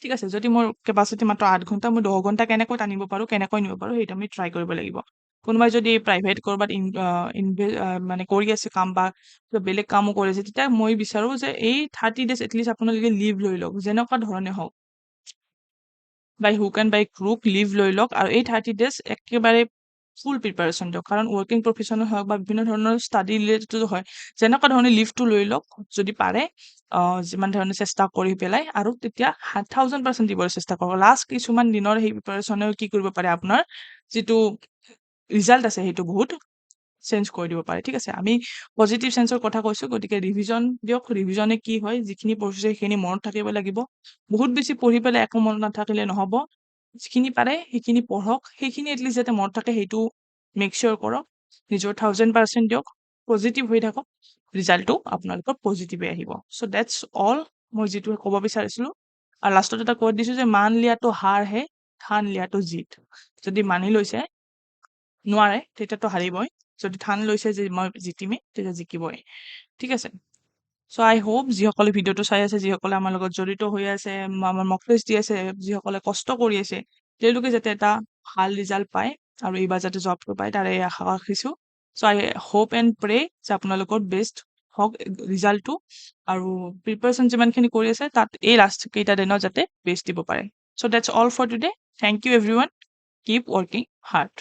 ঠিক আছে যদি মোৰ কেপাচিটি মাত্ৰ 8 ঘন্টা মই 10 ঘন্টা কেনেকৈ টানিব পাৰো কেনেকৈ নিব পাৰো সেইটো আমি ট্ৰাই কৰিব লাগিব কোনোবাই যদি প্ৰাইভেট ক'ৰবাত মানে কৰি আছে কাম বা কিবা বেলেগ কামো কৰি আছে, তেতিয়া মই বিচাৰোঁ যে এই 30 days এটলিষ্ট আপোনালোকে লিভ লৈ লওক, যেনেকুৱা ধৰণে হওক। By hook and by crook leave লৈ লওক আৰু এই 30 days একেবাৰে ফুল প্ৰিপাৰেশ্যন দিয়ক। কাৰণ ৱৰ্কিং প্ৰফেশ্যনেল হওক বা বিভিন্ন ধৰণৰ ষ্টাডি ৰিলেটেডো হয়, যেনেকুৱা ধৰণে লিভটো লৈ লওক যদি পাৰে, যিমান ধৰণে চেষ্টা কৰি পেলাই, আৰু তেতিয়া 1000% দিবলৈ চেষ্টা কৰক। লাষ্ট কিছুমান দিনৰ সেই প্ৰিপাৰেশ্যনেও কি কৰিব পাৰে, আপোনাৰ যিটো ৰিজাল্ট আছে সেইটো বহুত চেঞ্জ কৰি দিব পাৰে। ঠিক আছে, আমি পজিটিভ চেঞ্চৰ কথা কৈছোঁ, গতিকে ৰিভিজন দিয়ক। ৰিভিজনে কি হয়, যিখিনি পঢ়িছে সেইখিনি মনত থাকিব লাগিব। বহুত বেছি পঢ়ি পেলাই একো মনত নাথাকিলে নহ'ব। যিখিনি পাৰে সেইখিনি পঢ়ক, সেইখিনি এটলিষ্ট যাতে মনত থাকে সেইটো মেক চিয়ৰ কৰক। নিজৰ 1000% দিয়ক, পজিটিভ হৈ থাকক, ৰিজাল্টটো আপোনালোকৰ পজিটিভে আহিব। চ' ডেটছ অল মই যিটো ক'ব বিচাৰিছিলোঁ। আৰু লাষ্টত এটা কৈ দিছোঁ যে মান লিয়াটো হাৰ হে, ঠান লিয়াটো জিত। যদি মানি লৈছে নোৱাৰে তেতিয়াতো হাৰিবই, যদি ঠান লৈছে যে মই জিকিমেই তেতিয়া জিকিবই। ঠিক আছে, চ' আই হোপ যিসকলে ভিডিঅ'টো চাই আছে, যিসকলে আমাৰ লগত জড়িত হৈ আছে, আমাৰ মক টেষ্ট দি আছে, যিসকলে কষ্ট কৰি আছে, তেওঁলোকে যাতে এটা ভাল ৰিজাল্ট পায় আৰু এইবাৰ যাতে জবটো পায় তাৰে আশা ৰাখিছোঁ। চ' আই হোপ এণ্ড প্ৰে যে আপোনালোকৰ বেষ্ট হওক ৰিজাল্টটো, আৰু প্ৰিপাৰেশ্যন যিমানখিনি কৰি আছে তাত এই লাষ্ট কেইটা দিনত যাতে বেষ্ট দিব পাৰে। So' that's all for today. Thank you everyone, keep working hard.